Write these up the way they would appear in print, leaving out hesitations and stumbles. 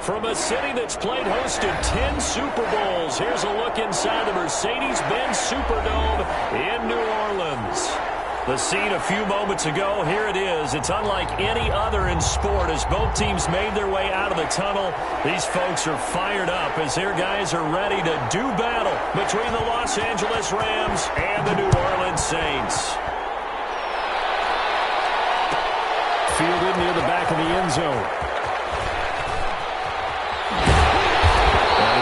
From a city that's played host to 10 Super Bowls, here's a look inside the Mercedes-Benz Superdome in New Orleans. The scene a few moments ago, here it is. It's unlike any other in sport as both teams made their way out of the tunnel. These folks are fired up as their guys are ready to do battle between the Los Angeles Rams and the New Orleans Saints. Fielded near the back of the end zone.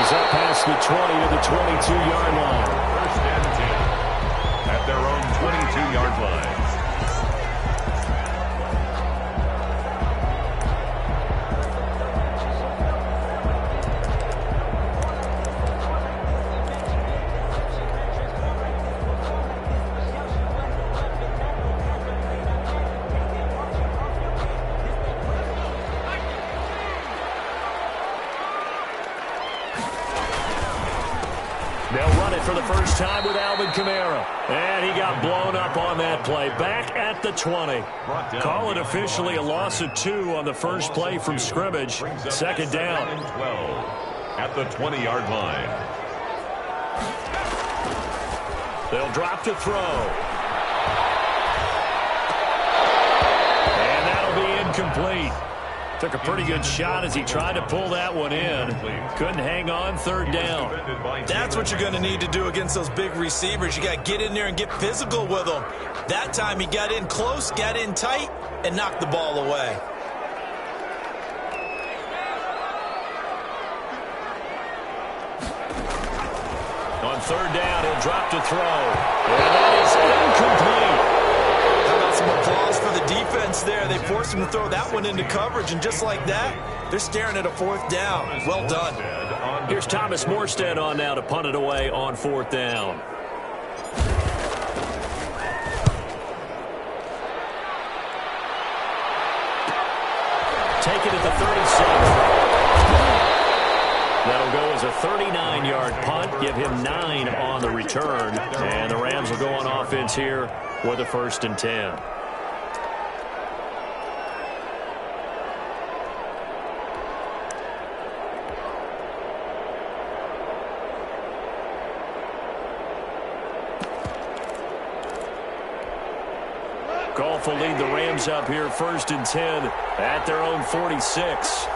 He's up past the 20 to the 22-yard line. First and 10 at their own 22-yard line. They'll run it for the first time with Alvin Kamara. And he got blown up on that play. Back at the 20. Call it officially a loss of 2 on the first play from scrimmage. Second down. 12 at the 20-yard line. They'll drop to throw. And that'll be incomplete. Took a pretty good shot as he tried to pull that one in. Couldn't hang on. Third down. That's what you're going to need to do against those big receivers. You got to get in there and get physical with them. That time he got in close, got in tight, and knocked the ball away. On third down, he'll drop to throw. And that is incomplete. How about some applause for the defense there? They forced him to throw that one into coverage, and just like that, they're staring at a fourth down. Well done. Here's Thomas Morstead on now to punt it away on fourth down. Take it at the 37. That'll go as a 39-yard punt. Give him 9 on the return. And the Rams will go on offense here with a 1st and 10. Goff will lead the Rams up here 1st and 10 at their own 46.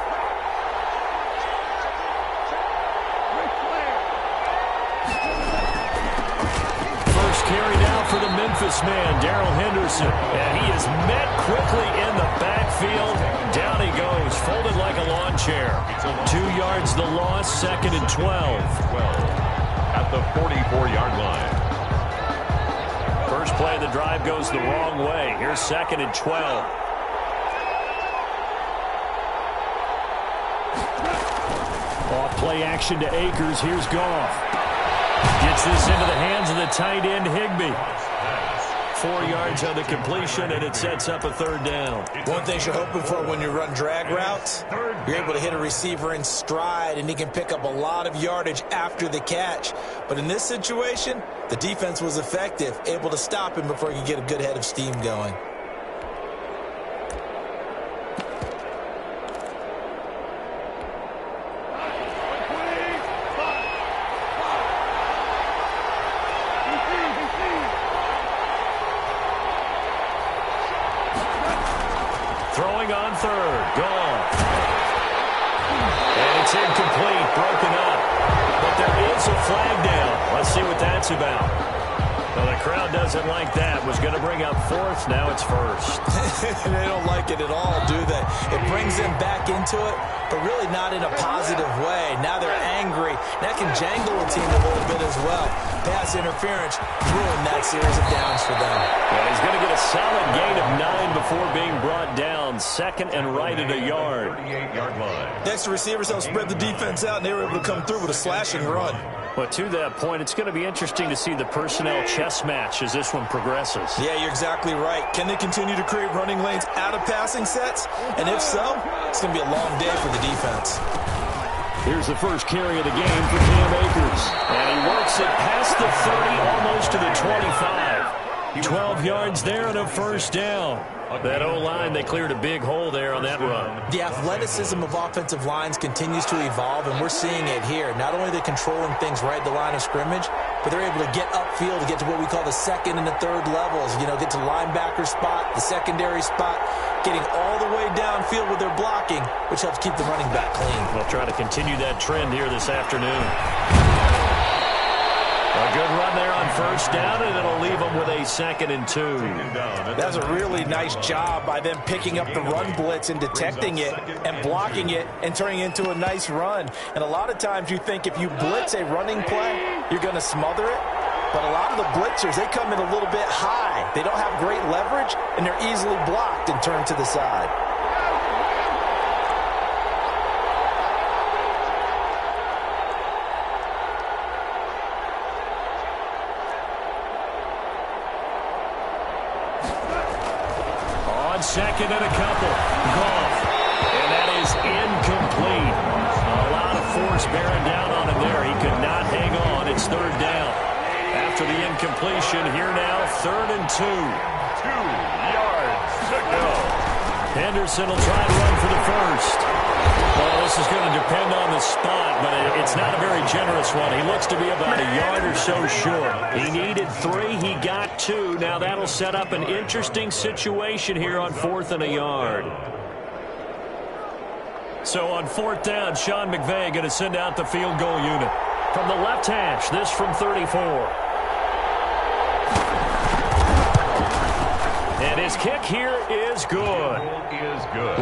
Carry now for the Memphis man, Darrell Henderson. And he is met quickly in the backfield. Down he goes, folded like a lawn chair. 2 yards the loss, 2nd and 12. At the 44-yard line. First play of the drive goes the wrong way. Here's 2nd and 12. Off play action to Akers. Here's Goff. Gets this into the hands of the tight end, Higbee. 4 yards on the completion, and it sets up a third down. One thing you're hoping for when you run drag routes, you're able to hit a receiver in stride, and he can pick up a lot of yardage after the catch. But in this situation, the defense was effective, able to stop him before he could get a good head of steam going. Throwing on third. Goff. And it's incomplete. Broken up. But there is a flag down. Let's see what that's about. Well, the crowd doesn't like that. Was going to bring up 4th. Now it's 1st. They don't like it at all, do they? It brings them back into it, but really not in a positive way. Now they're angry. That can jangle a team a little bit as well. Pass interference ruined that series of downs for them. Well, he's going to get a solid gain of 9 before being brought down. 2nd and right at a yard. 38-yard line. Next, the receivers don't spread the defense out, and they were able to come through with a slashing run. Well, to that point, it's going to be interesting to see the personnel chess match as this one progresses. Yeah, you're exactly right. Can they continue to create running lanes out of passing sets? And if so, it's going to be a long day for the defense. Here's the first carry of the game for Cam Akers. And he works it past the 30, almost to the 25. 12 yards there and a first down. That O-line, they cleared a big hole there on that run. The athleticism of offensive lines continues to evolve, and we're seeing it here. Not only are they controlling things right at the line of scrimmage, but they're able to get upfield to get to what we call the second and the third levels. You know, get to linebacker spot, the secondary spot, getting all the way downfield with their blocking, which helps keep the running back clean. We'll try to continue that trend here this afternoon. A good run there on first down, and it'll leave them with a 2nd and 2. That's a really nice job by them picking up the run blitz and detecting it and blocking it and turning it into a nice run. And a lot of times you think if you blitz a running play, you're going to smother it. But a lot of the blitzers, they come in a little bit high. They don't have great leverage, and they're easily blocked and turned to the side. Second and a couple. Goff. And that is incomplete. A lot of force bearing down on him there. He could not hang on. It's third down. After the incompletion, here now, 3rd and 2. 2 yards to go. Henderson will try to run for the first. Well, this is going to depend on the spot, but it's not a very generous one. He looks to be about a yard or so short. He needed 3. He got 2. Now that'll set up an interesting situation here on 4th and a yard. So on 4th down, Sean McVay going to send out the field goal unit. From the left hash, this from 34. And his kick here is good.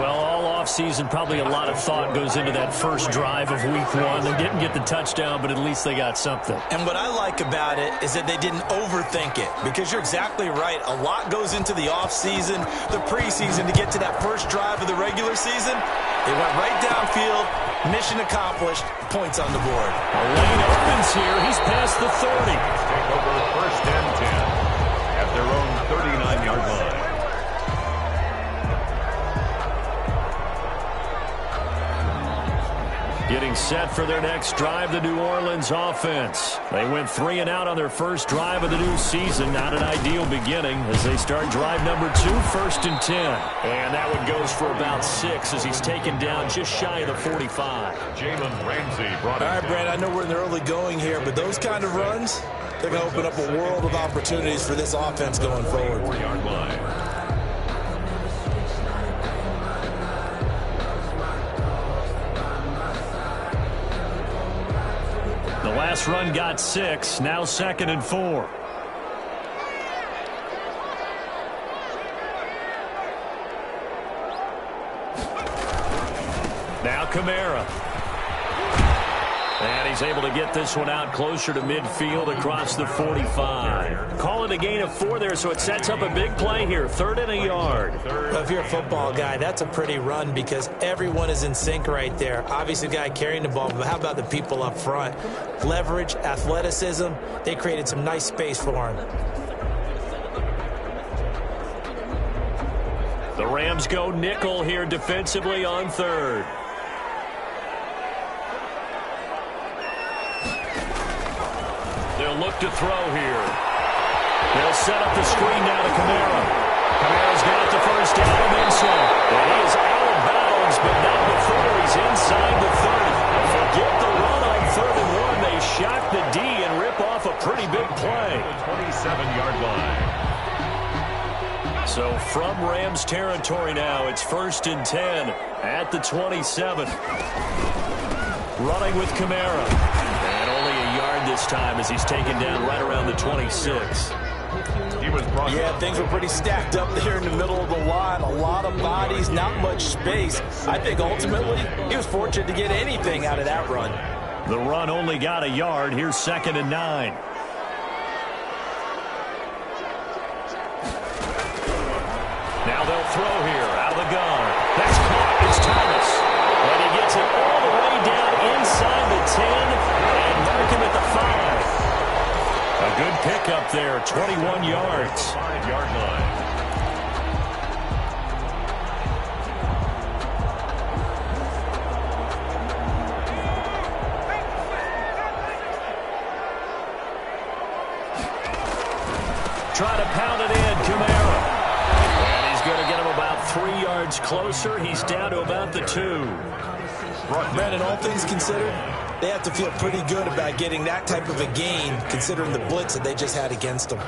Well, all offseason, probably a lot of thought goes into that first drive of week 1. They didn't get the touchdown, but at least they got something. And what I like about it is that they didn't overthink it, because you're exactly right. A lot goes into the offseason, the preseason, to get to that first drive of the regular season. They went right downfield, mission accomplished, points on the board. A lane opens here. He's past the 30. Take over 1st and 10 at their own 39-yard line. Getting set for their next drive, the New Orleans offense. They went 3 and out on their first drive of the new season. Not an ideal beginning as they start drive number 2, 1st and 10. And that one goes for about 6 as he's taken down just shy of the 45. Jalen Ramsey brought it. All right, Brad, I know we're in the early going here, but those kind of runs, they're going to open up a world of opportunities for this offense going forward. 4-yard line. The last run got 6, now 2nd and 4. Now Kamara. And he's able to get this one out closer to midfield across the 45. Call it a gain of 4 there, so it sets up a big play here. 3rd and a yard. Well, if you're a football guy, that's a pretty run because everyone is in sync right there. Obviously, the guy carrying the ball, but how about the people up front? Leverage, athleticism, they created some nice space for him. The Rams go nickel here defensively on 3rd. They'll look to throw here. They'll set up the screen now to Kamara. Kamara's got the first down and then some. And he is out of bounds, but not before he's inside the 30. Forget the run on 3rd and 1. They shock the D and rip off a pretty big play. 27-yard line. So from Rams territory now, it's 1st and 10 at the 27. Running with Kamara. And only a yard this time as he's taken down right around the 26. Yeah, things were pretty stacked up there in the middle of the line. A lot of bodies, not much space. I think ultimately he was fortunate to get anything out of that run. The run only got a yard. Here's 2nd and 9. Now they'll throw here out of the gun. That's caught. It's Thomas. And he gets it all the way down inside the 10 and mark him at the 5. A good pickup there, 21 yards. 5-yard line. Trying to pounded in, Kamara. And he's going to get him about 3 yards closer. He's down to about the 2. Brandon, all things considered, they have to feel pretty good about getting that type of a gain, considering the blitz that they just had against them.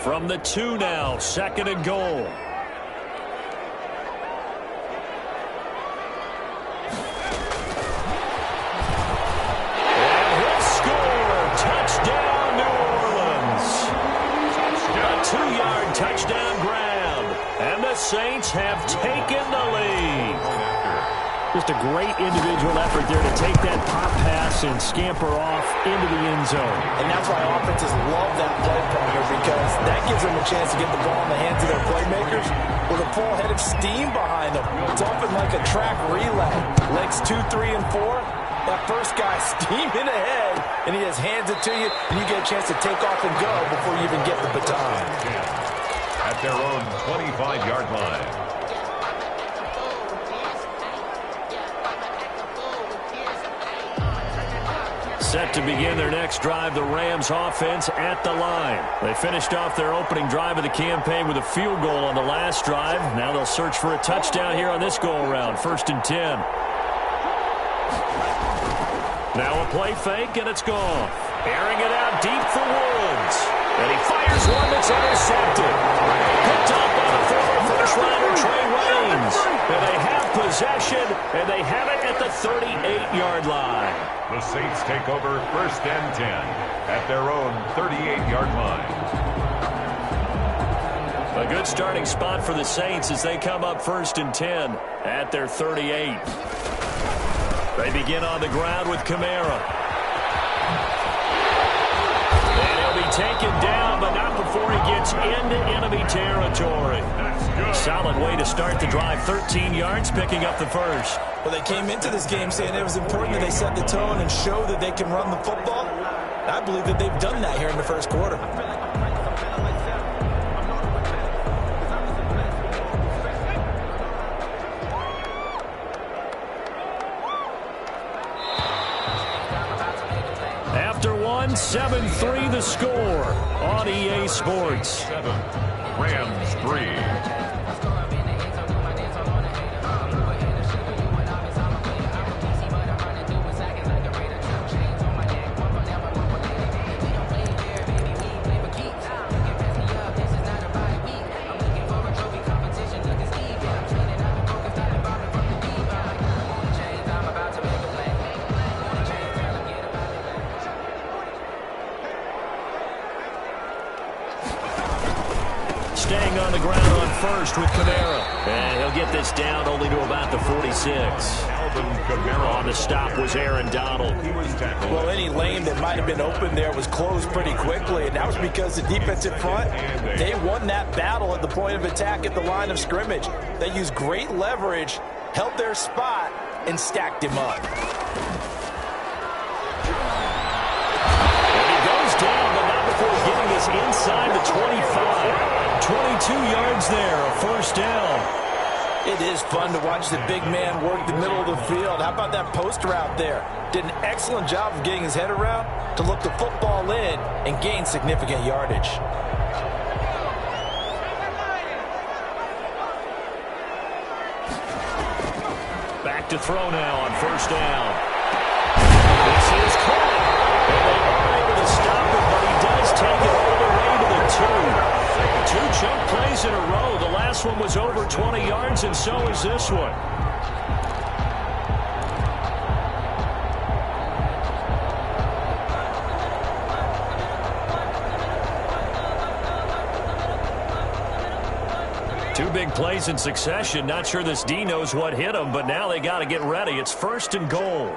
From the 2 now, 2nd and goal. And he'll score. Touchdown, New Orleans. A 2-yard touchdown grab. And the Saints have taken the lead. Just a great individual effort there to take that pop pass and scamper off into the end zone. And that's why offenses love that play partner, because that gives them a chance to get the ball in the hands of their playmakers with a full head of steam behind them. It's often like a track relay. Legs 2, 3, and 4. That first guy steaming ahead, and he just hands it to you, and you get a chance to take off and go before you even get the baton. At their own 25-yard line. Set to begin their next drive, the Rams offense at the line. They finished off their opening drive of the campaign with a field goal on the last drive. Now they'll search for a touchdown here on this go-around, 1st and 10. Now a play fake, and it's gone. Airing it out deep for Woods. And he fires one that's intercepted. Picked up by the former first-rounder Trey Waynes. And they have possession, and they have it at the 38-yard line. The Saints take over 1st and 10 at their own 38-yard line. A good starting spot for the Saints as they come up 1st and 10 at their 38. They begin on the ground with Kamara. And he'll be taken down, but not before he gets into enemy territory. Solid way to start the drive. 13 yards, picking up the first. Well, they came into this game saying it was important that they set the tone and show that they can run the football. I believe that they've done that here in the first quarter. After one, 7-3 the score on EA Sports. 7, Rams 3. Staying on the ground on first with Kamara. And he'll get this down only to about the 46. On the stop was Aaron Donald. Well, any lane that might have been open there was closed pretty quickly, and that was because the defensive front, they won that battle at the point of attack at the line of scrimmage. They used great leverage, held their spot, and stacked him up. And he goes down, but not before getting this inside the 25. 22 yards there, a first down. It is fun to watch the big man work the middle of the field. How about that post route there? Did an excellent job of getting his head around to look the football in and gain significant yardage. Back to throw now on first down. This is caught. And they are able to stop it, but he does take it all the way to the 2. 2 chunk plays in a row. The last one was over 20 yards, and so is this one. Two big plays in succession. Not sure this D knows what hit him, but now they got to get ready. It's 1st and goal.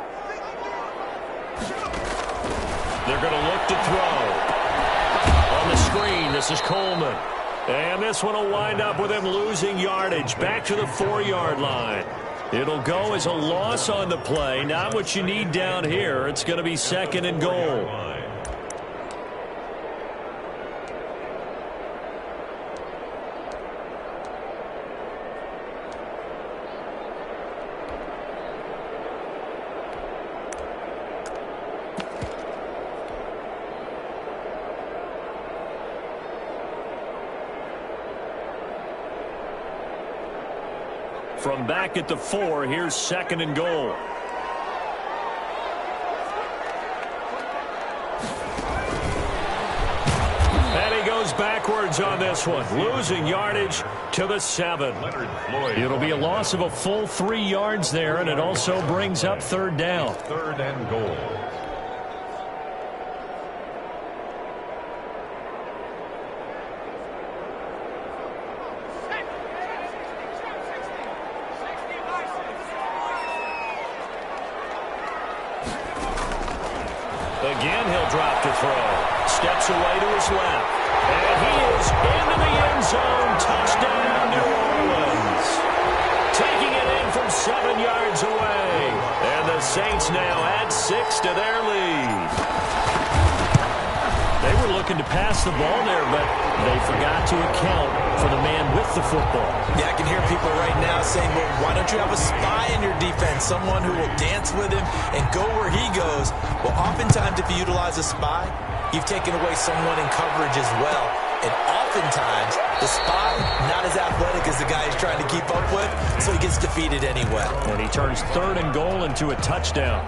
They're going to look to throw. On the screen, this is Coleman. And this one will wind up with him losing yardage back to the 4-yard line. It'll go as a loss on the play. Not what you need down here. It's going to be 2nd and goal. From back at the 4, here's 2nd and goal. And he goes backwards on this one, losing yardage to the 7. It'll be a loss of a full 3 yards there, and it also brings up 3rd down. 3rd and goal. Again, he'll drop to throw. Steps away to his left. And he is into the end zone. Touchdown, New Orleans. Taking it in from 7 yards away. And the Saints now add 6 to their lead. They were looking to pass the ball there, but they forgot to account for the man with the football. Yeah, I can hear people right now saying, well, why don't you have a spy in your defense, someone who will dance with him and go where he goes? Well, oftentimes if you utilize a spy, you've taken away someone in coverage as well. And oftentimes, the spy, not as athletic as the guy he's trying to keep up with, so he gets defeated anyway. And he turns 3rd and goal into a touchdown.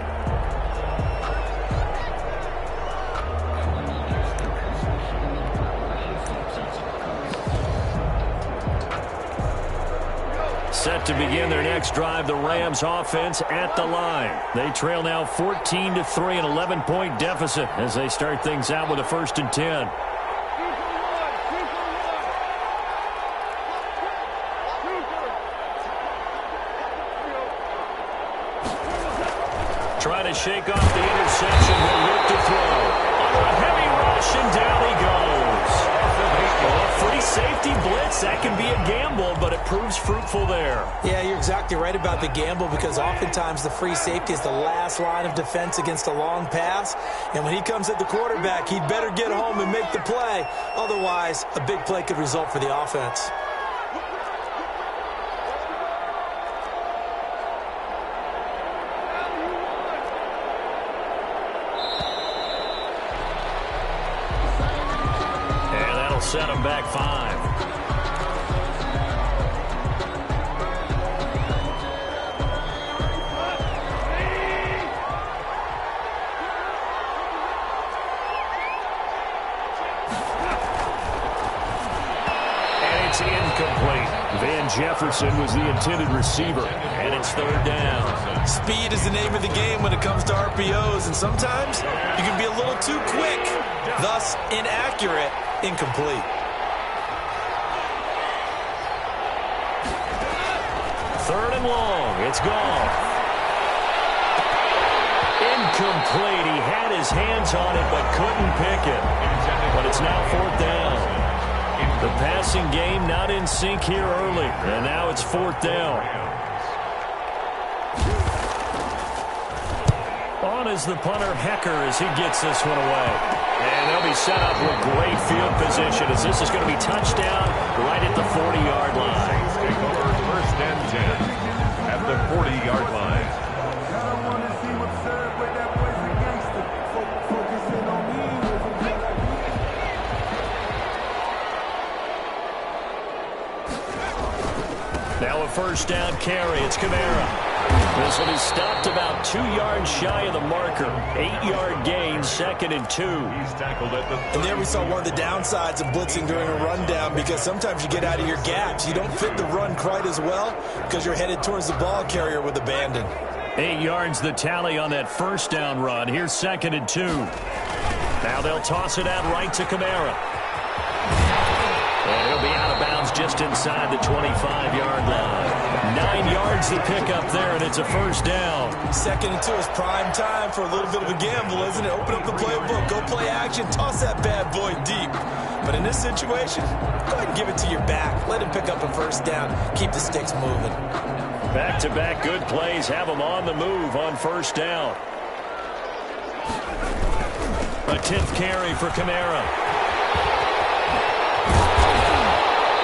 Set to begin their next drive, the Rams offense at the line. They trail now 14-3, an 11-point deficit as they start things out with a 1st and 10. Trying to shake off the interception. He'll look to throw. On a heavy rush, and down he goes. A free safety blitz, that can be a gamble, but it proves fruitful there. Yeah, you're exactly right about the gamble, because oftentimes the free safety is the last line of defense against a long pass. And when he comes at the quarterback, he'd better get home and make the play. Otherwise, a big play could result for the offense. Set him back 5. And it's incomplete. Van Jefferson was the intended receiver, and it's 3rd down. Speed is the name of the game when it comes to RPOs, and sometimes you can be a little too quick, thus inaccurate. Incomplete. 3rd and long. It's gone. Incomplete. He had his hands on it but couldn't pick it. But it's now 4th down. The passing game not in sync here early. And now it's 4th down. On is the punter, Hecker, as he gets this one away. And they'll be set up with great field position as this is going to be touchdown right at the 40-yard line. Take over 1st and 10 at the 40-yard line. Now a 1st down carry. It's Kamara. This one is stopped about 2 yards shy of the marker. 8-yard gain, 2nd and 2. He's tackled at the 30. And there we saw one of the downsides of blitzing during a rundown, because sometimes you get out of your gaps. You don't fit the run quite as well because you're headed towards the ball carrier with abandon. 8 yards the tally on that 1st down run. Here's 2nd and 2. Now they'll toss it out right to Kamara. And he'll be out of bounds just inside the 25-yard line. 9 yards to pick up there, and it's a 1st down. 2nd and 2 is prime time for a little bit of a gamble, isn't it? Open up the playbook, go play action, toss that bad boy deep. But in this situation, go ahead and give it to your back. Let him pick up a 1st down. Keep the sticks moving. Back-to-back good plays have him on the move on 1st down. A 10th carry for Kamara.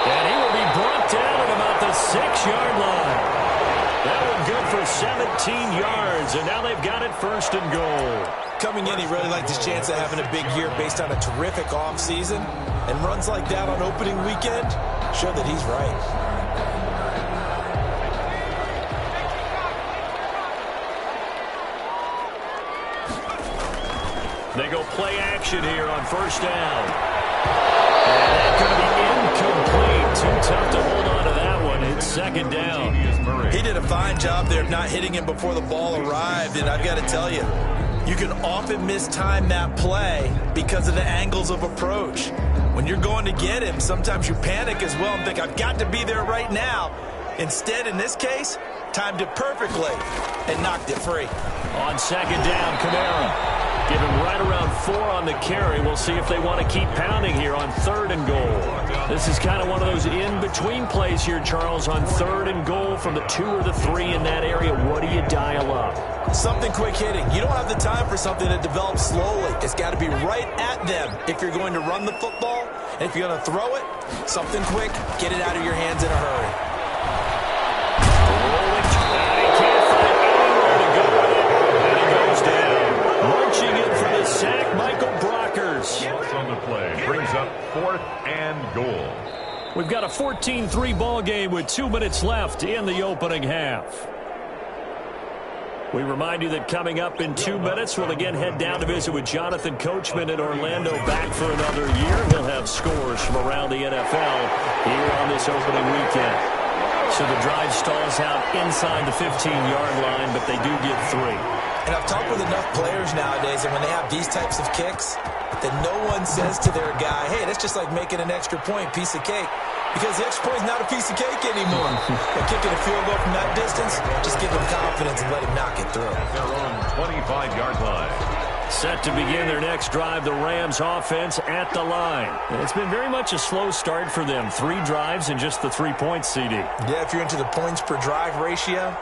And he will be brought down at about the 6-yard line. That one good for 17 yards, and now they've got it 1st and goal. Coming in, he really liked his chance of having a big year based on a terrific offseason. And runs like that on opening weekend show that he's right. They go play action here on first down. And that's going to be incomplete. Too tough to hold on to that one. It's second down. He did a fine job there of not hitting him before the ball arrived, and I've got to tell you, you can often mistime that play because of the angles of approach. When you're going to get him, sometimes you panic as well and think, I've got to be there right now. Instead, in this case, timed it perfectly and knocked it free. On second down, Kamara. Give him right around 4 on the carry. We'll see if they want to keep pounding here on 3rd and goal. This is kind of one of those in-between plays here, Charles, on 3rd and goal from the 2 or the 3 in that area. What do you dial up? Something quick hitting. You don't have the time for something that develops slowly. It's got to be right at them if you're going to run the football. And if you're going to throw it, something quick, get it out of your hands in a hurry. Sack, Michael Brockers. On the play, brings up 4th and goal. We've got a 14-3 ball game with 2 minutes left in the opening half. We remind you that coming up in 2 minutes, we'll again head down to visit with Jonathan Coachman in Orlando, back for another year. He'll have scores from around the NFL here on this opening weekend. So the drive stalls out inside the 15-yard line, but they do get 3. And I've talked with enough players nowadays, and when they have these types of kicks, that no one says to their guy, hey, that's just like making an extra point, piece of cake. Because the extra point is not a piece of cake anymore. But kicking a field goal from that distance, just give him confidence and let him knock it through. Their own 25-yard line. Set to begin their next drive, the Rams offense at the line. And it's been very much a slow start for them. 3 drives and just the 3 points, CD. Yeah, if you're into the points per drive ratio,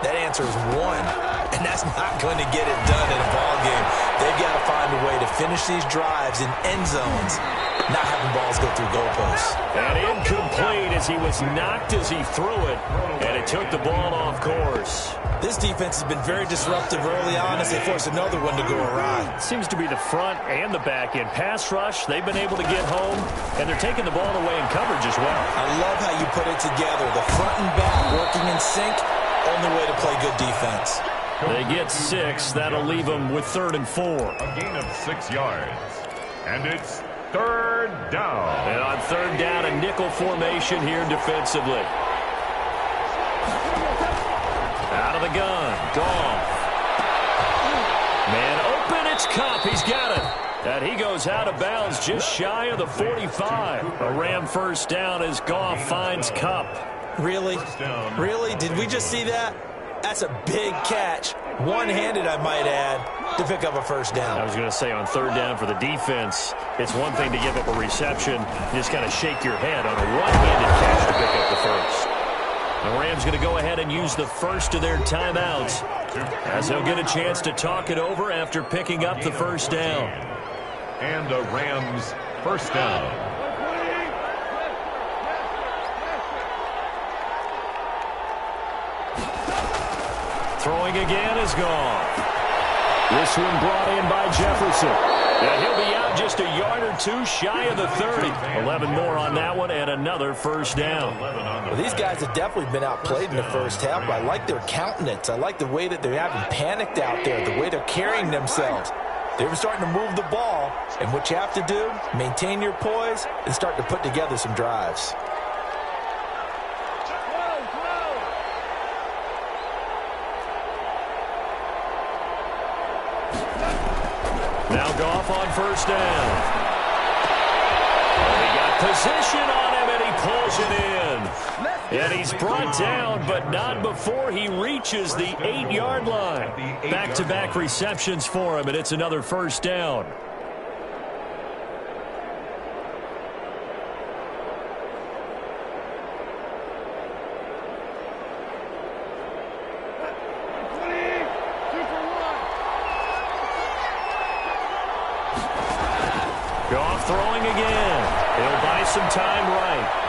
that answer is 1. And that's not going to get it done in a ball game. They've got to find a way to finish these drives in end zones, not having balls go through goalposts. And incomplete as he was knocked as he threw it, and it took the ball off course. This defense has been very disruptive early on as they force another one to go awry. Seems to be the front and the back end. Pass rush, they've been able to get home, and they're taking the ball away in coverage as well. I love how you put it together. The front and back working in sync, only way to play good defense. They get 6. That'll leave them with 3rd and 4. A gain of 6 yards. And it's 3rd down. And on 3rd down, a nickel formation here defensively. Out of the gun. Goff. Man open. It's Kupp. He's got it. And he goes out of bounds just shy of the 45. A Ram first down as Goff finds Kupp. Really? Really? Did we just see that? That's a big catch. One-handed, I might add, to pick up a first down. I was going to say on 3rd down for the defense, it's one thing to give up a reception. You just kind of shake your head on a one-handed catch to pick up the first. The Rams going to go ahead and use the first of their timeouts as they'll get a chance to talk it over after picking up the first down. And the Rams first down. Throwing again is gone. This one brought in by Jefferson. And he'll be out just a yard or 2 shy of the 30. 11 more on that one and another first down. Well, these guys have definitely been outplayed in the first half, but I like their countenance. I like the way that they haven't panicked out there, the way they're carrying themselves. They were starting to move the ball, and what you have to do, maintain your poise and start to put together some drives. Now Goff on first down. And he got position on him, and he pulls it in. And he's brought down, but not before he reaches the 8-yard line. Back-to-back receptions for him, and it's another first down. Goff throwing again. He'll buy some time right.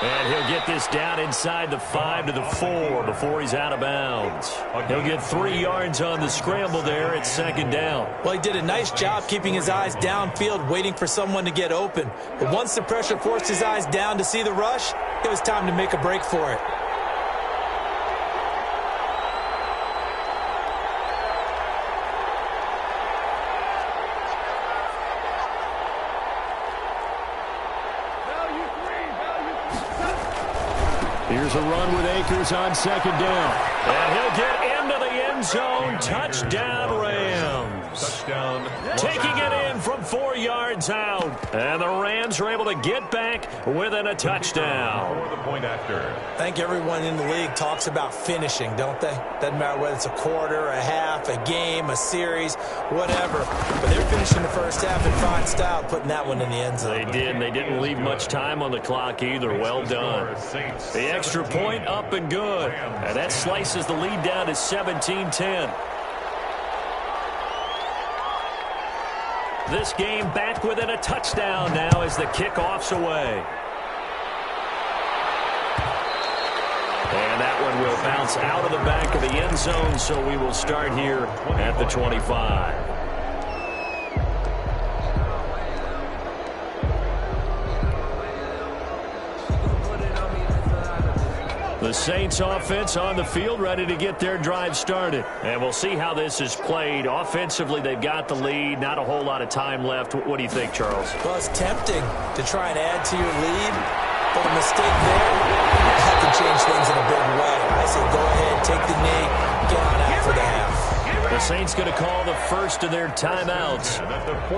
And he'll get this down inside the 5 to the 4 before he's out of bounds. He'll get 3 yards on the scramble there at second down. Well, he did a nice job keeping his eyes downfield, waiting for someone to get open. But once the pressure forced his eyes down to see the rush, it was time to make a break for it. Here's a run with Akers on second down. And he'll get into the end zone. Touchdown, Rams. Touchdown. Taking it in from 4 yards out. And the Rams are able to get back within a touchdown. For the point after. I think everyone in the league talks about finishing, don't they? Doesn't matter whether it's a quarter, a half, a game, a series, whatever. But they're finishing the first half in fine style, putting that one in the end zone. They did, and they didn't leave much time on the clock either. Well done. The extra point up and good. And that slices the lead down to 17-10. This game back within a touchdown now as the kickoff's away. And that one will bounce out of the back of the end zone, so we will start here at the 25. The Saints offense on the field, ready to get their drive started. And we'll see how this is played. Offensively, they've got the lead. Not a whole lot of time left. What do you think, Charles? Well, it's tempting to try and add to your lead, but a mistake there that can change things in a big way. I say go ahead, take the knee, get on out for the half. The Saints going to call the first of their timeouts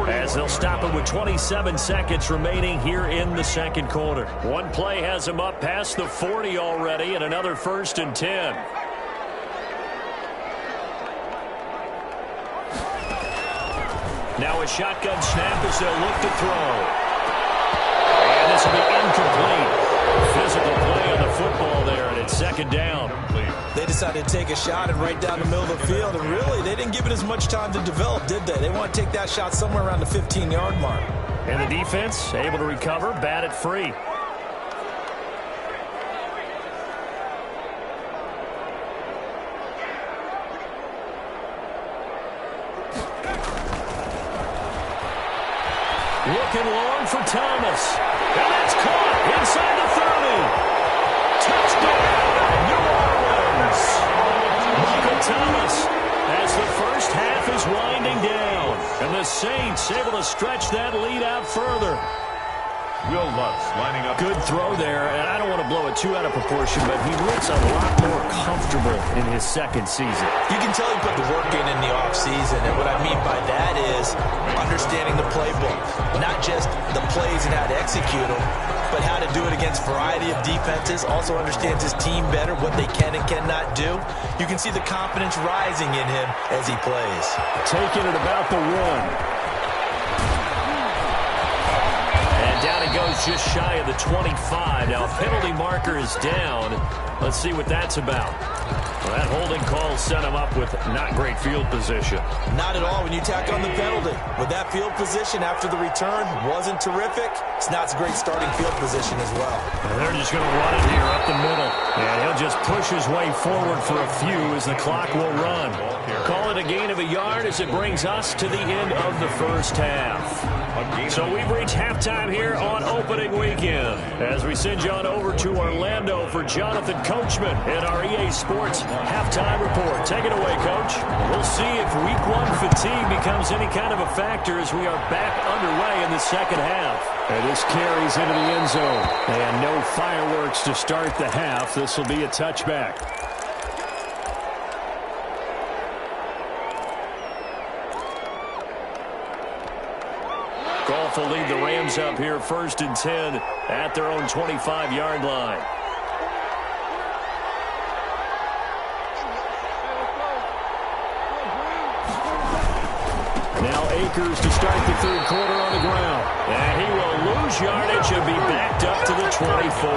as they'll stop it with 27 seconds remaining here in the second quarter. One play has them up past the 40 already, and another 1st and 10. Now a shotgun snap as they'll look to throw. And this will be incomplete. Physical play on the football there, and it's second down. They decided to take a shot and right down the middle of the field, and really, they didn't give it as much time to develop, did they? They want to take that shot somewhere around the 15-yard mark. And the defense able to recover, bat it free. Looking long for Thomas. And that's caught inside the 30. Touchdown, New Orleans. Michael Thomas as the first half is winding down. And the Saints able to stretch that lead out further. Will Lutz lining up. Good throw there, and I don't want to blow it too out of proportion, but he looks a lot more comfortable in his second season. You can tell he put the work in the offseason, and what I mean by that is understanding the playbook. Not just the plays and how to execute them, but how to do it against a variety of defenses. Also understands his team better, what they can and cannot do. You can see the confidence rising in him as he plays. Taking it about the 1. Down he goes just shy of the 25. Now, penalty marker is down. Let's see what that's about. Well, that holding call set him up with not great field position. Not at all when you tack on the penalty. With that field position after the return wasn't terrific, it's not a great starting field position as well. And they're just going to run it here up the middle. And he'll just push his way forward for a few as the clock will run. Call it a gain of a yard as it brings us to the end of the first half. So we've reached halftime here on opening weekend as we send you on over to Orlando for Jonathan Coachman in our EA Sports halftime report. Take it away, Coach. We'll see if week 1 fatigue becomes any kind of a factor as we are back underway in the second half. And this carries into the end zone. And no fireworks to start the half. This will be a touchback. Goff will lead the Rams up here 1st and 10 at their own 25-yard line. Now Akers to start the third quarter on the ground. And he will lose yardage and be backed up to the 24.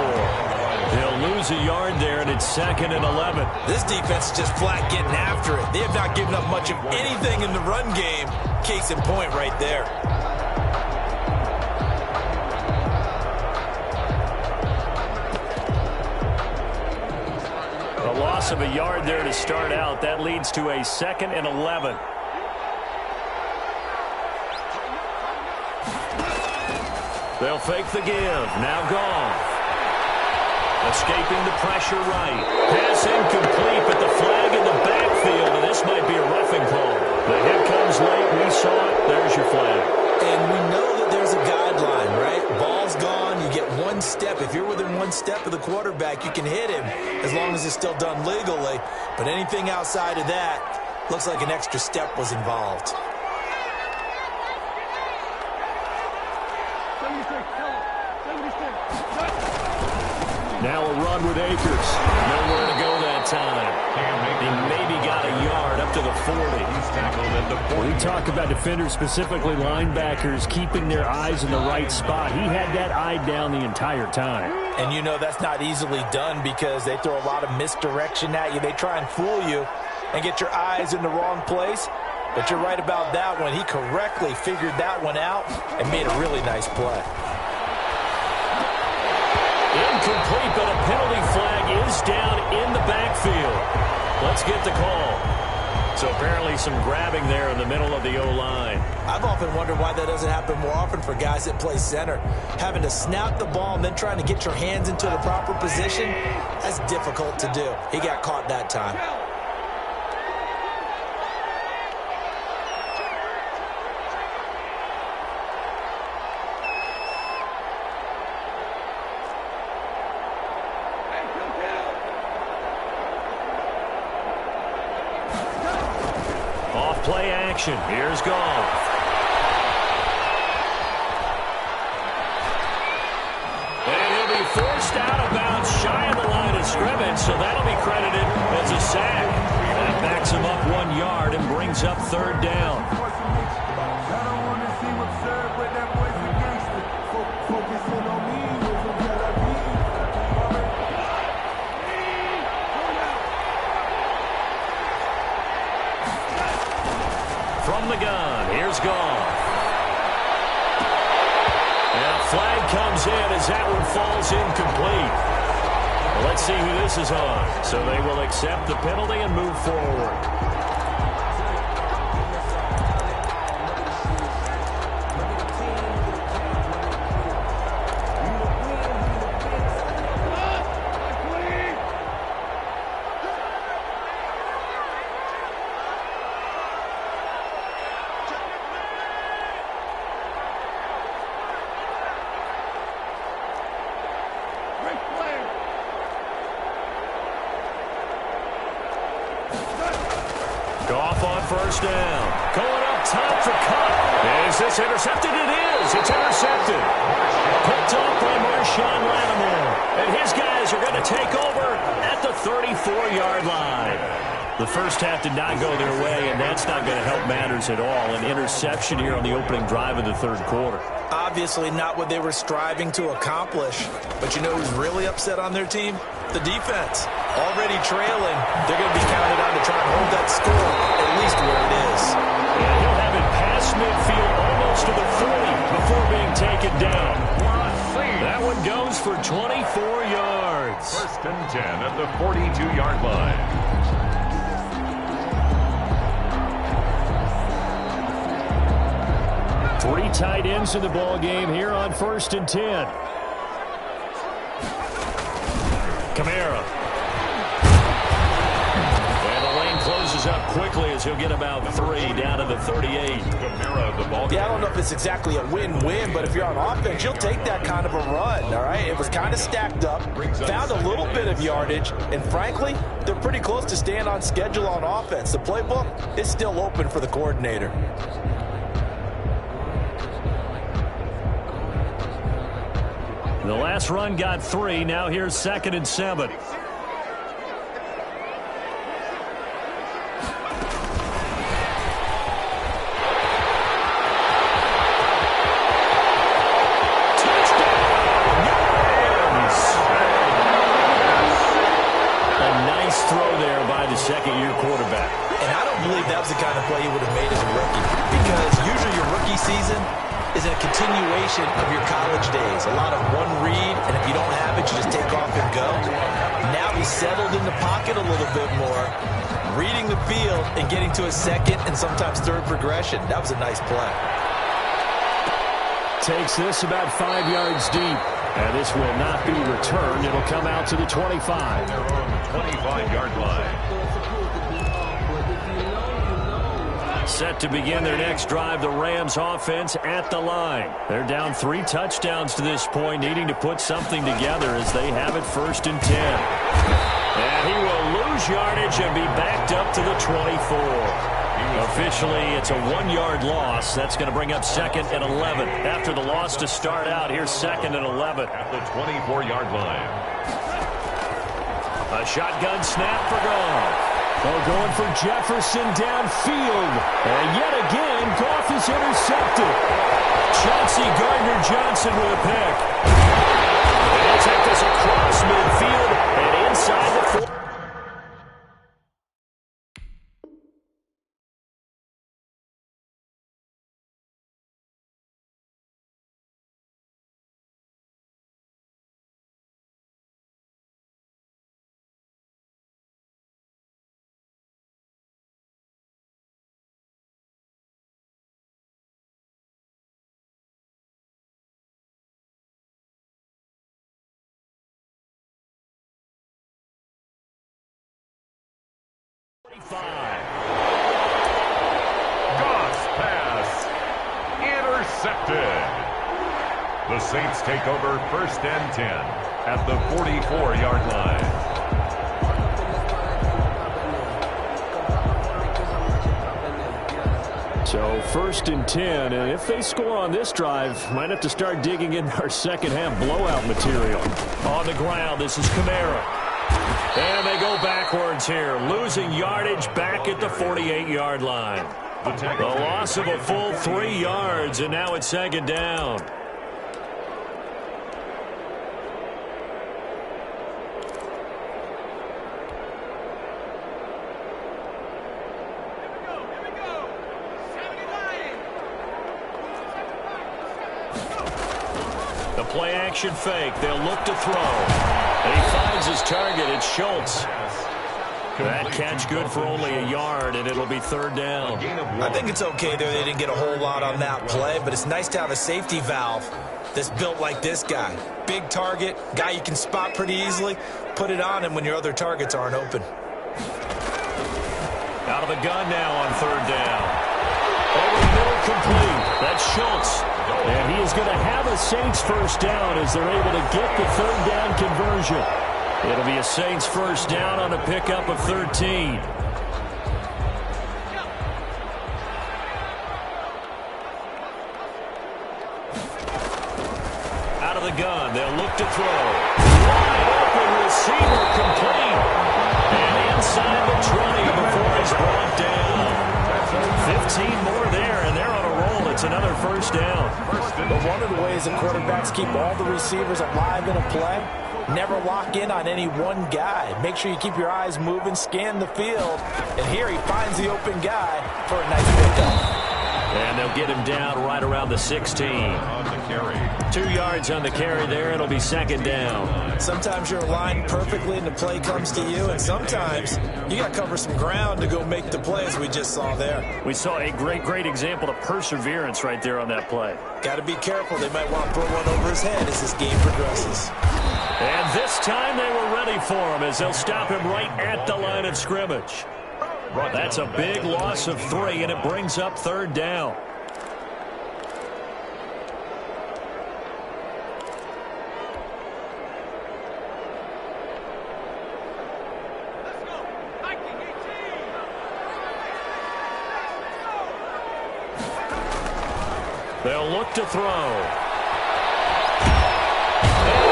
He'll lose a yard there, and it's 2nd and 11. This defense is just flat getting after it. They have not given up much of anything in the run game. Case in point right there. A loss of a yard there to start out. That leads to a 2nd and 11. They'll fake the give. Now Goff. Escaping the pressure right. Pass incomplete, but the flag in the backfield, and this might be a roughing call. The hit comes late. We saw it. There's your flag. And we know that there's a guideline, right? Ball's gone. You get 1 one step. If you're within one step of the quarterback, you can hit him as long as it's still done legally. But anything outside of that, looks like an extra step was involved. Now a run with Akers. Nowhere to go that time. He maybe got a yard up to the 40. He's tackled at the 40. We talk about defenders, specifically linebackers, keeping their eyes in the right spot. He had that eye down the entire time. And you know that's not easily done because they throw a lot of misdirection at you. They try and fool you and get your eyes in the wrong place. But you're right about that one. He correctly figured that one out and made a really nice play. Incomplete, but a penalty flag is down in the backfield. Let's get the call. So apparently some grabbing there in the middle of the O-line. I've often wondered why that doesn't happen more often for guys that play center. Having to snap the ball and then trying to get your hands into the proper position, that's difficult to do. He got caught that time. Play action. Here's Goff. And he'll be forced out of bounds shy of the line of scrimmage, so that'll be credited as a sack. That backs him up 1 yard and brings up third down. From the gun, here's Goff. And a flag comes in as that one falls incomplete. Well, let's see who this is on. So they will accept the penalty and move forward. Goff on first down. Going up top for Cup. Is this intercepted? It is. It's intercepted. Picked up by Marshawn Lattimore. And his guys are going to take over at the 34-yard line. The first half did not go their way, and that's not going to help matters at all. An interception here on the opening drive of the third quarter. Obviously not what they were striving to accomplish. But you know who's really upset on their team? The defense. Already trailing, they're going to be counted on to try and hold that score, at least where it is. And he'll have it past midfield almost to the 40 before being taken down. That one goes for 24 yards. First and 10 at the 42-yard line. Three tight ends in the ball game here on first and 10. Kamara. And the lane closes up quickly as he'll get about 3 down to the 38. Kamara, the ball. Yeah, I don't know if it's exactly a win-win, but if you're on offense, you'll take that kind of a run, all right? It was kind of stacked up, found a little bit of yardage, and frankly, they're pretty close to staying on schedule on offense. The playbook is still open for the coordinator. The last run got 3. Now here's 2nd and 7. Second-year quarterback. And I don't believe that was the kind of play he would have made as a rookie, because usually your rookie season is a continuation of your college days. A lot of one read, and if you don't have it, you just take off and go. Now he's settled in the pocket a little bit more, reading the field and getting to a second and sometimes third progression. That was a nice play. Takes this about 5 yards deep. And this will not be returned. It'll come out to the 25. Their own 25-yard line. Set to begin their next drive, the Rams offense at the line. They're down 3 touchdowns to this point, needing to put something together as they have it 1st and 10. And he will lose yardage and be backed up to the 24. Officially, it's a 1-yard loss. That's going to bring up 2nd and 11. After the loss to start out, here's 2nd and 11. At the 24-yard line. A shotgun snap for Goff. Oh, going for Jefferson downfield. And yet again, Goff is intercepted. Chauncey Gardner-Johnson with a pick. And he'll take this across midfield and inside the 4. Goff's pass intercepted. The Saints take over 1st and 10 at the 44-yard line. So 1st and 10, and if they score on this drive, might have to start digging in our second-half blowout material. On the ground, this is Kamara. And they go backwards here, losing yardage back at the 48-yard line. The loss of a full 3 yards, and now it's 2nd down. The play-action fake. They'll look to throw. And he finds his target. It's Schultz. That catch good for only a yard, and it'll be 3rd down. I think it's okay there. They didn't get a whole lot on that play, but it's nice to have a safety valve that's built like this guy. Big target, guy you can spot pretty easily. Put it on him when your other targets aren't open. Out of the gun now on 3rd down. Over the middle, complete. That's Schultz. And he is going to have a Saints 1st down as they're able to get the 3rd down conversion. It'll be a Saints 1st down on a pickup of 13. Out of the gun, they'll look to throw. Wide open receiver, complete. And inside the 20 before he's brought down. 15 more there, and they're on a roll. It's another 1st down. But one of the ways that quarterbacks keep all the receivers alive in a play, never lock in on any one guy. Make sure you keep your eyes moving, scan the field. And here he finds the open guy for a nice pickup. And they'll get him down right around the 16. On the carry. 2 yards on the carry there. It'll be 2nd down. Sometimes you're aligned perfectly and the play comes to you, and sometimes you got to cover some ground to go make the play, as we just saw there. We saw a great example of perseverance right there on that play. Got to be careful. They might want to throw one over his head as this game progresses. And this time they were ready for him as they'll stop him right at the line of scrimmage. That's a big loss of 3, and it brings up 3rd down. They'll look to throw. And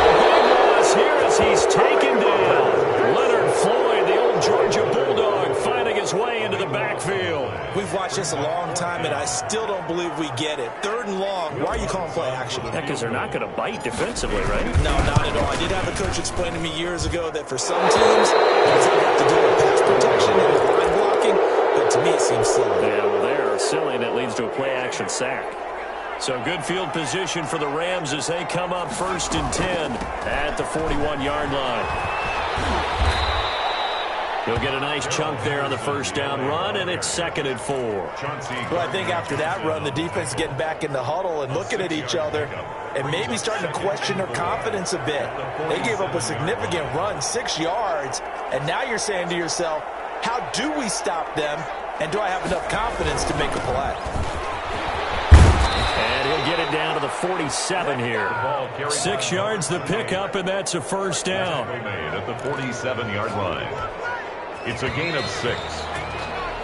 a big loss here as he's taken down. Leonard Floyd, the old Georgia Bulldog, finding his way into the backfield. We've watched this a long time, and I still don't believe we get it. 3rd and long. Why are you calling play action? Yeah, because they're not going to bite defensively, right? No, not at all. I did have a coach explain to me years ago that for some teams, that's how you have to do with pass protection and line blocking. But to me, it seems silly. Yeah, well, they're silly, and it leads to a play-action sack. So good field position for the Rams as they come up 1st and 10 at the 41-yard line. He'll get a nice chunk there on the 1st down run, and it's 2nd and 4. Well, I think after that run, the defense getting back in the huddle and looking at each other and maybe starting to question their confidence a bit. They gave up a significant run, 6 yards, and now you're saying to yourself, how do we stop them And do I have enough confidence to make a play? And he'll get it down to the 47 here. 6 yards the pickup, and that's a first down. Made at the 47-yard line. It's a gain of 6.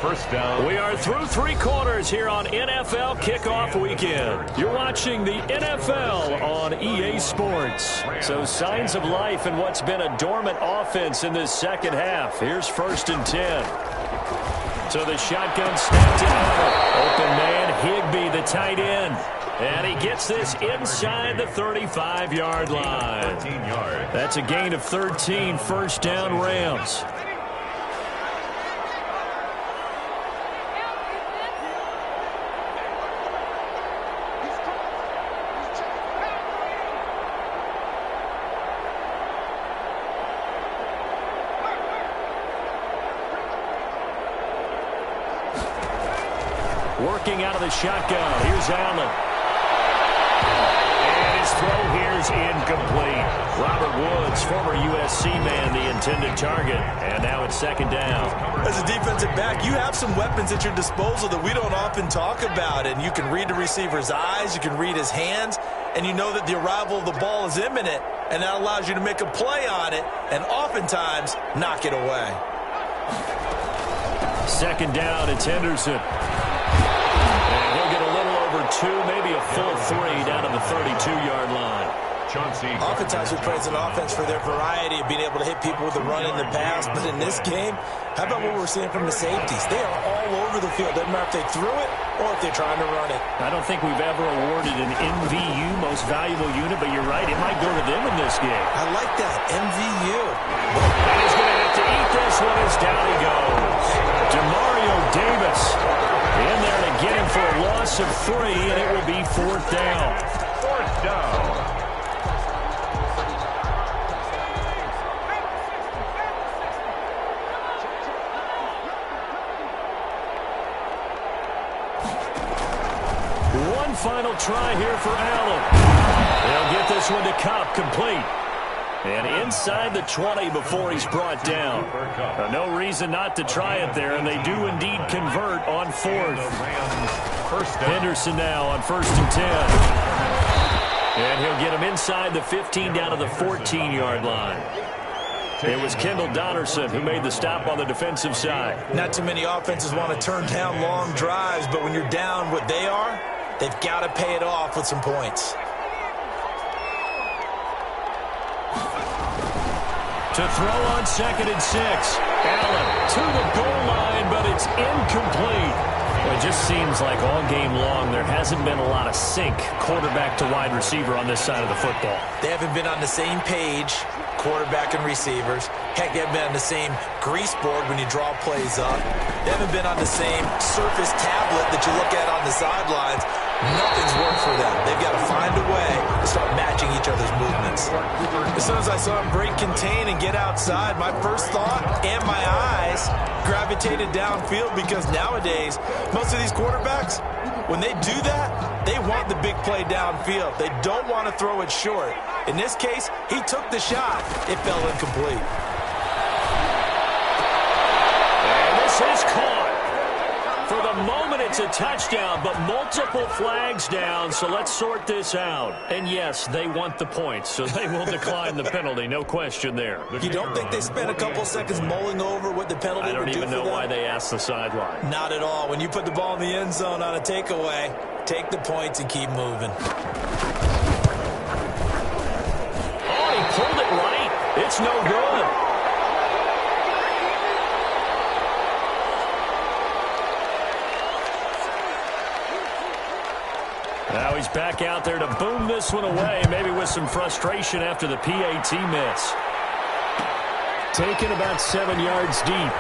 First down. We are through 3 quarters here on NFL Kickoff Weekend. You're watching the NFL on EA Sports. So signs of life in what's been a dormant offense in this second half. Here's 1st and 10. So the shotgun snap to Allen. Open man, Higbee, the tight end. And he gets this inside the 35-yard line. 13 yards. That's a gain of 13, first down Rams. Working out of the shotgun. Here's Allen. And his throw here's incomplete. Robert Woods, former USC man, the intended target. And now it's 2nd down. As a defensive back, you have some weapons at your disposal that we don't often talk about. And you can read the receiver's eyes, you can read his hands, and you know that the arrival of the ball is imminent. And that allows you to make a play on it and oftentimes knock it away. 2nd down, it's Henderson. 2, maybe a full 3 down to the 32-yard line. Oftentimes we praise an offense for their variety of being able to hit people with the run in the pass. But in this game, how about what we're seeing from the safeties? They are all over the field. Doesn't matter if they threw it or if they're trying to run it. I don't think we've ever awarded an MVU, most valuable unit, but you're right, it might go to them in this game. I like that, MVU. And he's going to have to eat this one as down he goes. Demario Davis in there to get him for a loss of 3, and it will be 4th down. 4th down. One final try here for Allen. They'll get this one to Cobb, complete. And inside the 20 before he's brought down. No reason not to try it there, and they do indeed convert on 4th. Henderson now on 1st and 10. And he'll get him inside the 15 down to the 14-yard line. It was Kendall Donnerson who made the stop on the defensive side. Not too many offenses want to turn down long drives, but when you're down what they are, they've got to pay it off with some points. To throw on 2nd and 6. Allen to the goal line, but it's incomplete. Well, it just seems like all game long there hasn't been a lot of sync quarterback to wide receiver on this side of the football. They haven't been on the same page, quarterback and receivers. Heck, they haven't been on the same grease board when you draw plays up. They haven't been on the same surface tablet that you look at on the sidelines. Nothing's worked for them. They've got to find a way to start matching each other's movements. As soon as I saw him break contain and get outside, my first thought and my eyes gravitated downfield, because nowadays, most of these quarterbacks, when they do that, they want the big play downfield. They don't want to throw it short. In this case, he took the shot. It fell incomplete. And this is caught. For the moment, it's a touchdown, but multiple flags down, so let's sort this out. And yes, they want the points, so they will decline the penalty, no question there. You don't think they spent a couple seconds mulling over what the penalty would do for them? I don't even know why they asked the sideline. Not at all. When you put the ball in the end zone on a takeaway, take the points and keep moving. Oh, he pulled it right. It's no good. Now he's back out there to boom this one away, maybe with some frustration after the PAT miss. Taken about 7 yards deep.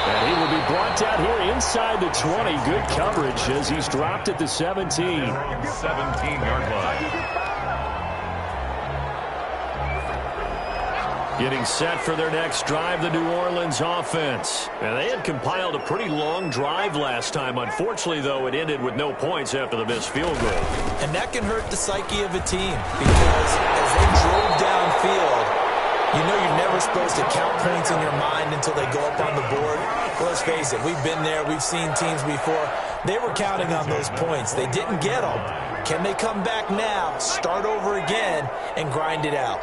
And he will be brought down here inside the 20. Good coverage as he's dropped at the 17. 17-yard line. Getting set for their next drive, the New Orleans offense. And they had compiled a pretty long drive last time. Unfortunately, though, it ended with no points after the missed field goal. And that can hurt the psyche of a team, because as they drove downfield, You know you're never supposed to count points in your mind until they go up on the board. Well, let's face it, we've been there. We've seen teams before. They were counting on those points. They didn't get them. Can they come back now, start over again, and grind it out?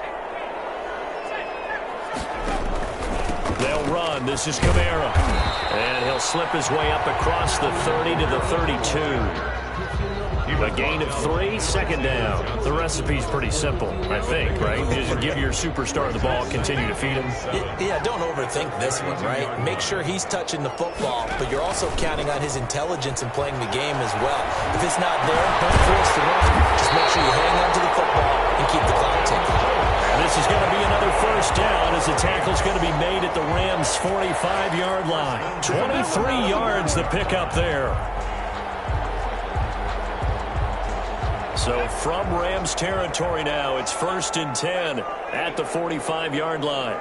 They'll run. This is Kamara. And he'll slip his way up across the 30 to the 32. A gain of 3, second down. The recipe's pretty simple, I think, right? Just give your superstar the ball, continue to feed him. Yeah, don't overthink this one, right? Make sure he's touching the football, but you're also counting on his intelligence in playing the game as well. If it's not there, don't force the run. Just make sure you hang on to the football and keep the clock ticking. This is going to be another first down as the tackle's going to be made at the Rams' 45-yard line. 23 yards to pick up there. So from Rams territory now, it's 1st and 10 at the 45-yard line.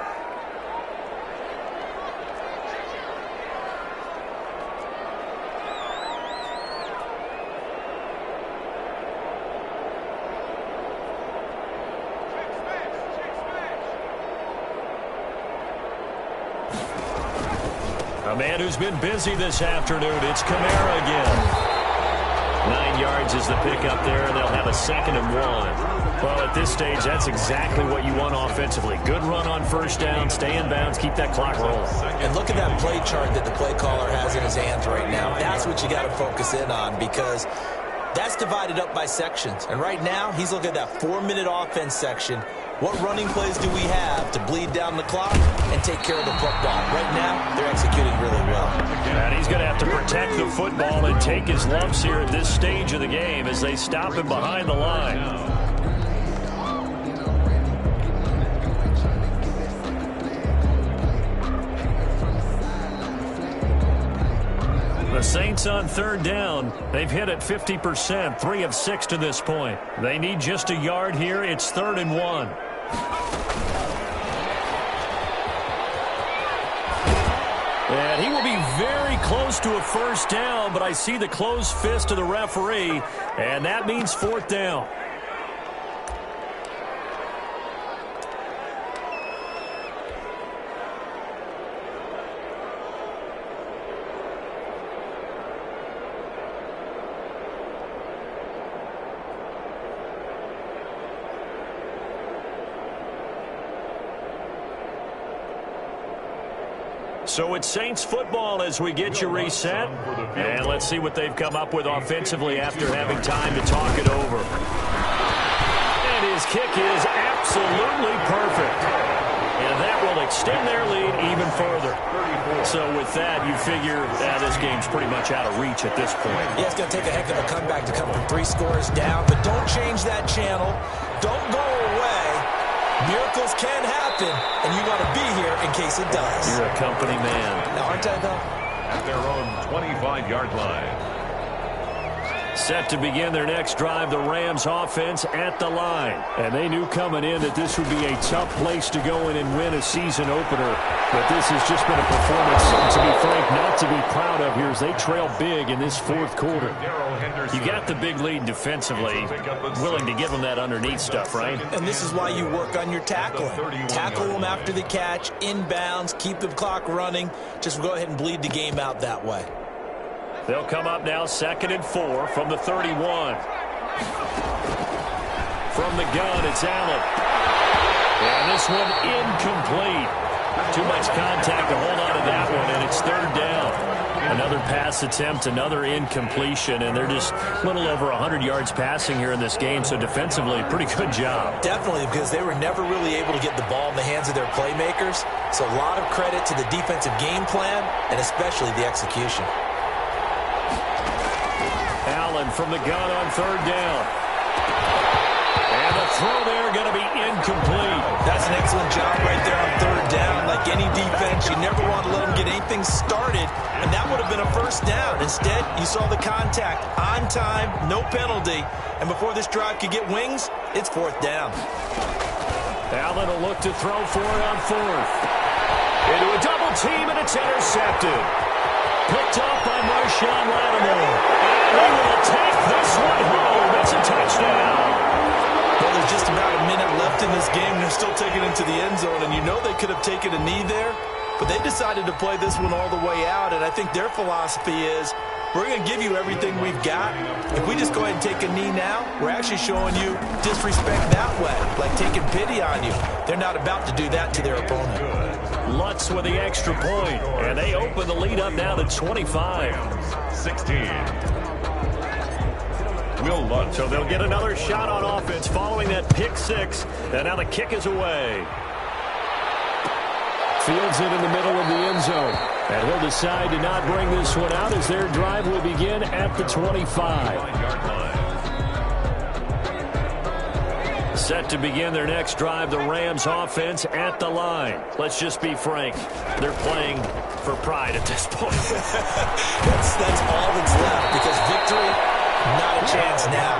A man who's been busy this afternoon, it's Kamara again. 9 yards is the pickup there, and they'll have a 2nd and 1. Well, at this stage, that's exactly what you want offensively. Good run on first down, stay in bounds, keep that clock rolling. And look at that play chart that the play caller has in his hands right now. That's what you got to focus in on, because that's divided up by sections. And right now, he's looking at that 4-minute offense section. What running plays do we have to bleed down the clock and take care of the football? Right now, they're executing really well. And he's going to have to protect the football and take his lumps here at this stage of the game as they stop him behind the line. The Saints on 3rd down. They've hit it 50%, 3 of 6 to this point. They need just a yard here. It's 3rd and 1. And he will be very close to a first down, but I see the closed fist of the referee, and that means 4th down. So it's Saints football as we get you reset. And let's see what they've come up with offensively after having time to talk it over. And his kick is absolutely perfect. And that will extend their lead even further. So with that, you figure this game's pretty much out of reach at this point. Yeah, it's going to take a heck of a comeback to come from 3 scores down. But don't change that channel. Don't go away. Miracles can happen, and you want to be here in case it does. You're a company man. Now, aren't I, though? At their own 25-yard line. Set to begin their next drive, the Rams offense at the line. And they knew coming in that this would be a tough place to go in and win a season opener. But this has just been a performance, to be frank, not to be proud of here as they trail big in this 4th quarter. You got the big lead defensively, willing to give them that underneath stuff, right? And this is why you work on your tackling. Tackle them after the catch, inbounds, keep the clock running. Just go ahead and bleed the game out that way. They'll come up now 2nd and 4 from the 31. From the gun, it's Allen. And this one incomplete. Too much contact to hold on to that one, and it's 3rd down. Another pass attempt, another incompletion, and they're just a little over 100 yards passing here in this game, so defensively, pretty good job. Definitely, because they were never really able to get the ball in the hands of their playmakers. So a lot of credit to the defensive game plan, and especially the execution. Allen from the gun on 3rd down. And the throw there going to be incomplete. That's an excellent job right there on 3rd down. Like any defense, you never want to let them get anything started, and that would have been a first down. Instead, you saw the contact on time, no penalty, and before this drive could get wings, it's 4th down. Allen will look to throw for it on 4th. Into a double team, and it's intercepted. Picked up by Marshawn Lattimore. And he will take this one home. It's a touchdown. Well, there's just about a minute left in this game. They're still taking it to the end zone, and you know they could have taken a knee there, but they decided to play this one all the way out, and I think their philosophy is, we're going to give you everything we've got. If we just go ahead and take a knee now, we're actually showing you disrespect that way, like taking pity on you. They're not about to do that to their opponent. Lutz with the extra point, and they open the lead up now to 25. 16. Will Lutz. So they'll get another shot on offense following that pick six, and now the kick is away. Fields it in the middle of the end zone. And he'll decide to not bring this one out as their drive will begin at the 25. Set to begin their next drive, the Rams offense at the line. Let's just be frank. They're playing for pride at this point. that's all that's left, because victory, not a chance now.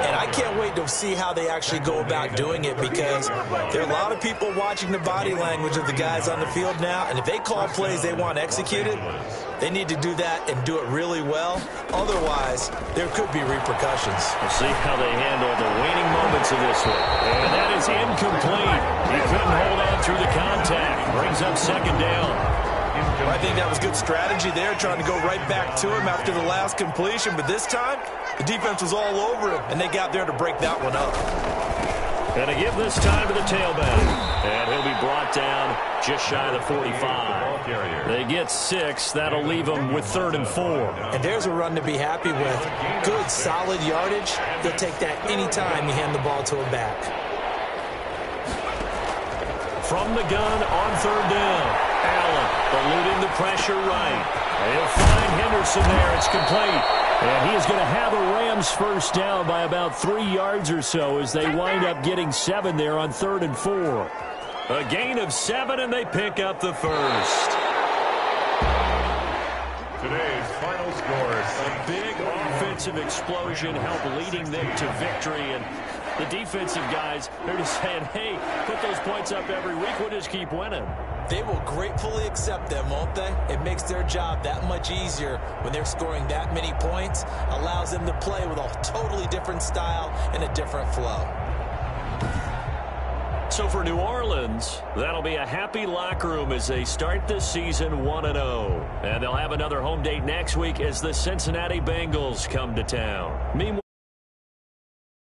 And I can't wait to see how they actually go about doing it, because there are a lot of people watching the body language of the guys on the field now, and if they call plays they want executed, they need to do that and do it really well. Otherwise, there could be repercussions. We'll see how they handle the waning moments of this one. And that is incomplete. He couldn't hold on through the contact. Brings up second down. I think that was good strategy there, trying to go right back to him after the last completion. But this time, the defense was all over him, and they got there to break that one up. And to give this time to the tailback. And he'll be brought down just shy of the 45. They get 6. That'll leave them with 3rd and 4. And there's a run to be happy with. Good, solid yardage. They'll take that any time you hand the ball to a back. From the gun on 3rd down. Allen eluding the pressure right. They'll find Henderson there. It's complete. And he is going to have a Rams first down by about 3 yards or so as they wind up getting 7 there on 3rd and 4. A gain of 7, and they pick up the first. Today's final scores. A big offensive explosion helped leading them to victory. And the defensive guys, they're just saying, hey, put those points up every week. We'll just keep winning. They will gratefully accept them, won't they? It makes their job that much easier when they're scoring that many points. Allows them to play with a totally different style and a different flow. So for New Orleans, that'll be a happy locker room as they start this season 1-0. And they'll have another home date next week as the Cincinnati Bengals come to town. Meanwhile,